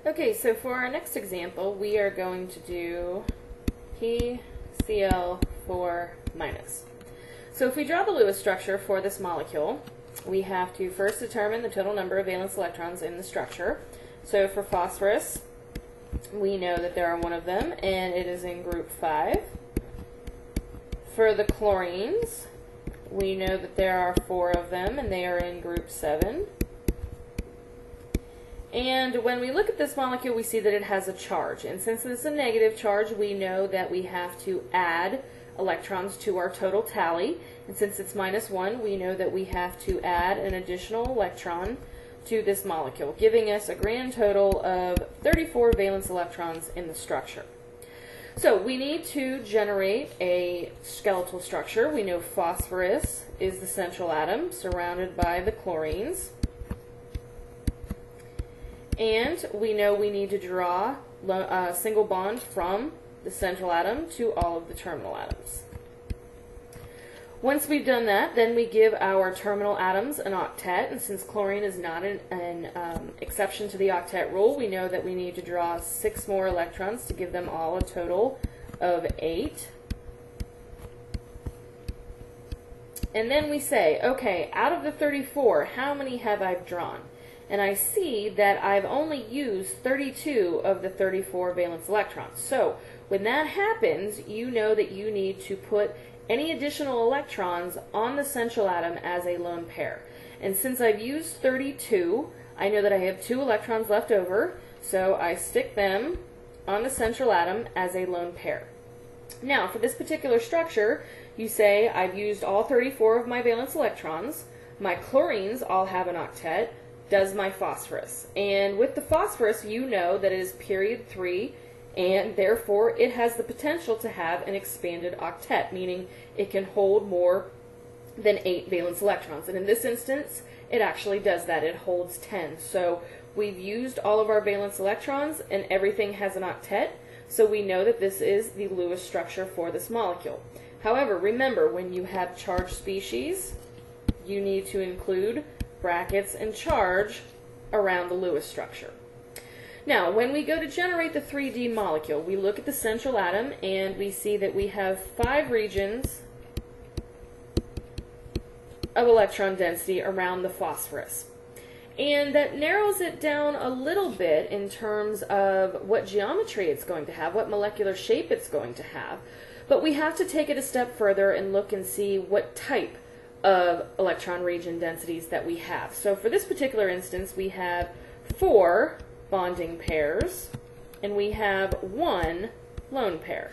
Okay, so for our next example, we are going to do PCl4-. So if we draw the Lewis structure for this molecule, we have to first determine the total number of valence electrons in the structure. So for phosphorus, we know that there are one of them, and it is in group 5. For the chlorines, we know that there are 4 of them, and they are in group 7. And when we look at this molecule, we see that it has a charge. And since it's a negative charge, we know that we have to add electrons to our total tally. And since it's -1, we know that we have to add an additional electron to this molecule, giving us a grand total of 34 valence electrons in the structure. So we need to generate a skeletal structure. We know phosphorus is the central atom surrounded by the chlorines. And we know we need to draw a single bond from the central atom to all of the terminal atoms. Once we've done that, then we give our terminal atoms an octet, and since chlorine is not an exception to the octet rule, we know that we need to draw 6 more electrons to give them all a total of 8. And then we say, okay, out of the 34, how many have I drawn? And I see that I've only used 32 of the 34 valence electrons. So when that happens, you know that you need to put any additional electrons on the central atom as a lone pair. And since I've used 32, I know that I have 2 electrons left over, so I stick them on the central atom as a lone pair. Now, for this particular structure, you say I've used all 34 of my valence electrons, my chlorines all have an octet, does my phosphorus. And with the phosphorus, you know that it is period 3, and therefore it has the potential to have an expanded octet, meaning it can hold more than 8 valence electrons. And in this instance, it actually does that. It holds 10. So we've used all of our valence electrons, and everything has an octet, so we know that this is the Lewis structure for this molecule. However, remember, when you have charged species, you need to include brackets and charge around the Lewis structure. Now, when we go to generate the 3D molecule, we look at the central atom and we see that we have 5 regions of electron density around the phosphorus. And that narrows it down a little bit in terms of what geometry it's going to have, what molecular shape it's going to have. But we have to take it a step further and look and see what type of electron region densities that we have. So for this particular instance, we have 4 bonding pairs, and we have 1 lone pair.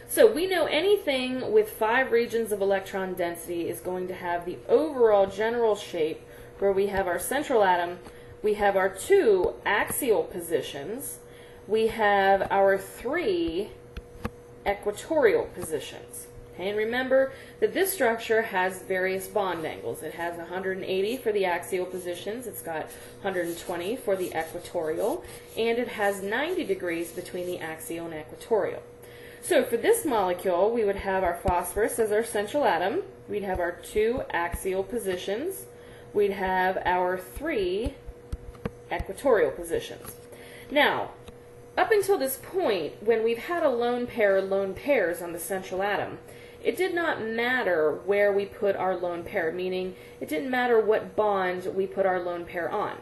So we know anything with 5 regions of electron density is going to have the overall general shape where we have our central atom, we have our 2 axial positions, we have our 3 equatorial positions. Okay, and remember that this structure has various bond angles. It has 180 for the axial positions, it's got 120 for the equatorial, and it has 90 degrees between the axial and equatorial. So for this molecule, we would have our phosphorus as our central atom, we'd have our 2 axial positions, we'd have our 3 equatorial positions. Now, up until this point, when we've had a lone pair or lone pairs on the central atom, it did not matter where we put our lone pair, meaning it didn't matter what bond we put our lone pair on.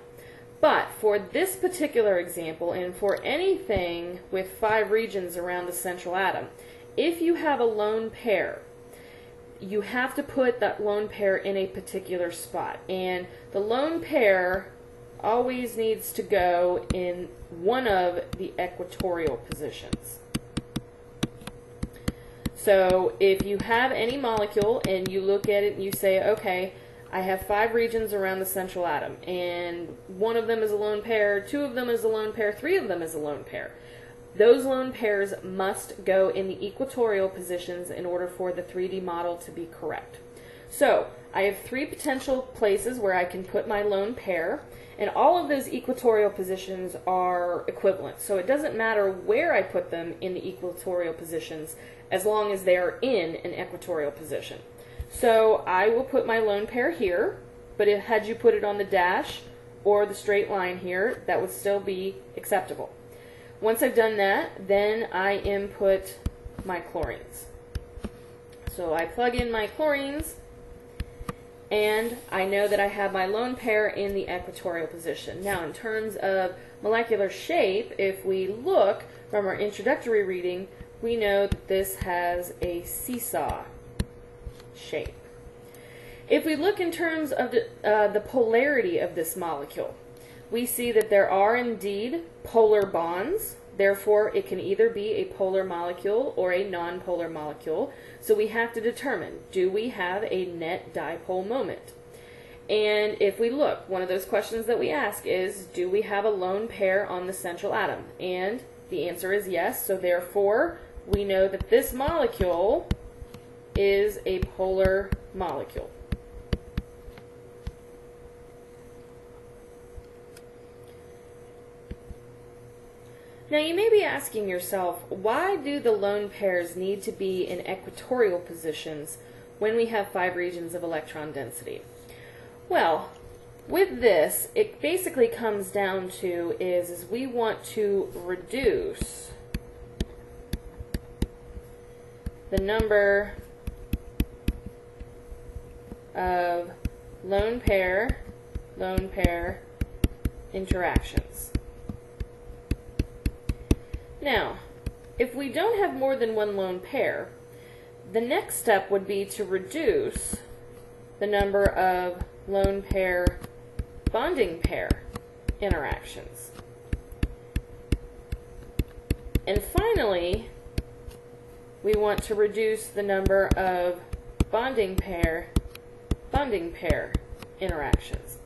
But for this particular example, and for anything with 5 regions around the central atom, if you have a lone pair, you have to put that lone pair in a particular spot. And the lone pair always needs to go in one of the equatorial positions. So if you have any molecule and you look at it and you say, okay, I have 5 regions around the central atom, and 1 of them is a lone pair, 2 of them is a lone pair, 3 of them is a lone pair. Those lone pairs must go in the equatorial positions in order for the 3D model to be correct. So I have 3 potential places where I can put my lone pair, and all of those equatorial positions are equivalent. So it doesn't matter where I put them in the equatorial positions as long as they are in an equatorial position. So I will put my lone pair here, but had you put it on the dash or the straight line here, that would still be acceptable. Once I've done that, then I input my chlorines. So I plug in my chlorines, and I know that I have my lone pair in the equatorial position. Now, in terms of molecular shape, if we look from our introductory reading, we know that this has a seesaw shape. If we look in terms of the polarity of this molecule, we see that there are indeed polar bonds. Therefore, it can either be a polar molecule or a nonpolar molecule. So we have to determine, do we have a net dipole moment? And if we look, one of those questions that we ask is, do we have a lone pair on the central atom? And the answer is yes. So therefore, we know that this molecule is a polar molecule. Now you may be asking yourself, why do the lone pairs need to be in equatorial positions when we have 5 regions of electron density? Well, with this, it basically comes down to is we want to reduce the number of lone pair interactions. Now, if we don't have more than one lone pair, the next step would be to reduce the number of lone pair bonding pair interactions. And finally, we want to reduce the number of bonding pair interactions.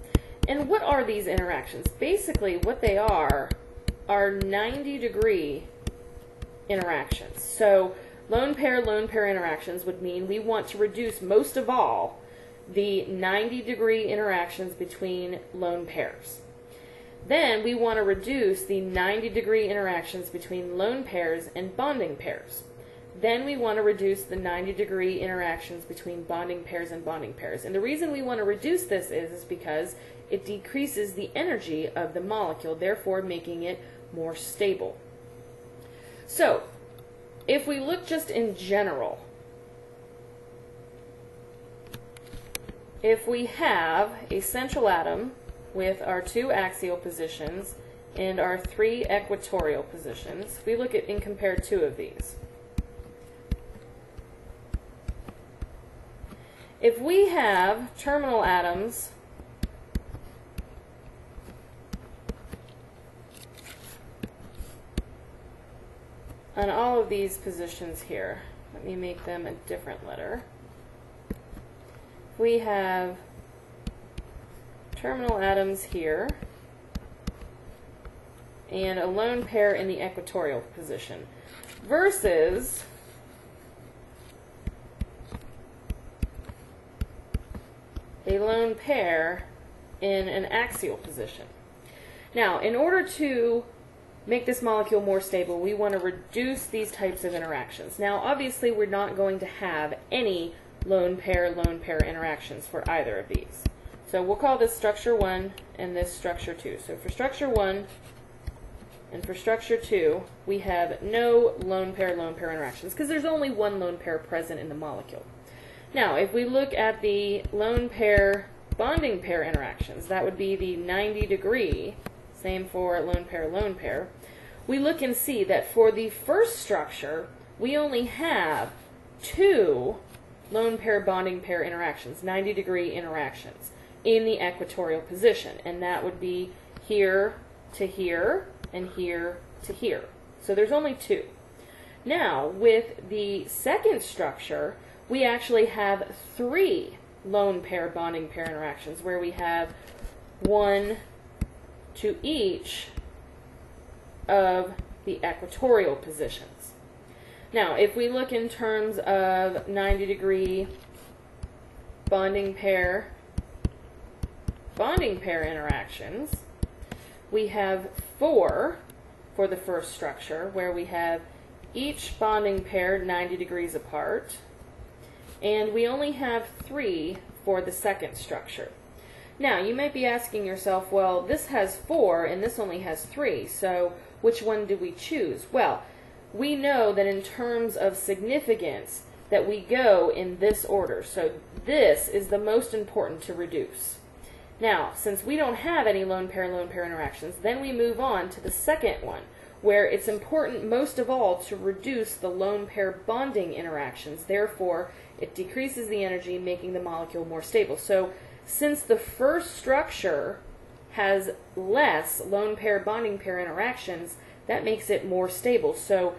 And what are these interactions? Basically, what they are 90-degree interactions. So lone pair interactions would mean we want to reduce most of all the 90-degree interactions between lone pairs. Then we want to reduce the 90-degree interactions between lone pairs and bonding pairs. Then we want to reduce the 90-degree interactions between bonding pairs and bonding pairs. And the reason we want to reduce this is because it decreases the energy of the molecule, therefore making it more stable. So, if we look just in general, if we have a central atom with our 2 axial positions and our 3 equatorial positions, if we look at and compare 2 of these. If we have terminal atoms on all of these positions here, let me make them a different letter. We have terminal atoms here and a lone pair in the equatorial position versus a lone pair in an axial position. Now, in order to make this molecule more stable, we want to reduce these types of interactions. Now, obviously, we're not going to have any lone pair interactions for either of these. So we'll call this structure 1 and this structure 2. So for structure 1 and for structure 2, we have no lone pair interactions because there's only one lone pair present in the molecule. Now, if we look at the lone pair bonding pair interactions, that would be the 90-degree, same for lone pair, we look and see that for the first structure, we only have 2 lone pair bonding pair interactions, 90-degree interactions, in the equatorial position, and that would be here to here and here to here. So there's only 2. Now, with the second structure, we actually have 3 lone pair bonding pair interactions where we have 1 to each of the equatorial positions. Now, if we look in terms of 90-degree bonding pair interactions, we have 4 for the first structure where we have each bonding pair 90 degrees apart, and we only have 3 for the second structure. Now, you might be asking yourself, well, this has 4 and this only has 3, so which one do we choose? Well, we know that in terms of significance that we go in this order. So this is the most important to reduce. Now, since we don't have any lone pair interactions, then we move on to the second one, where it's important most of all to reduce the lone pair bonding interactions. Therefore, it decreases the energy, making the molecule more stable. So since the first structure has less lone pair bonding pair interactions, that makes it more stable. So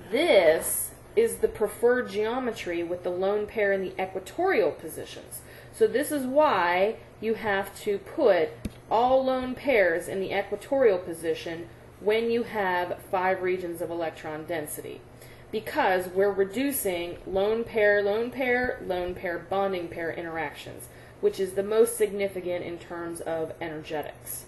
this is the preferred geometry with the lone pair in the equatorial positions. So this is why you have to put all lone pairs in the equatorial position when you have 5 regions of electron density, because we're reducing lone pair bonding pair interactions, which is the most significant in terms of energetics.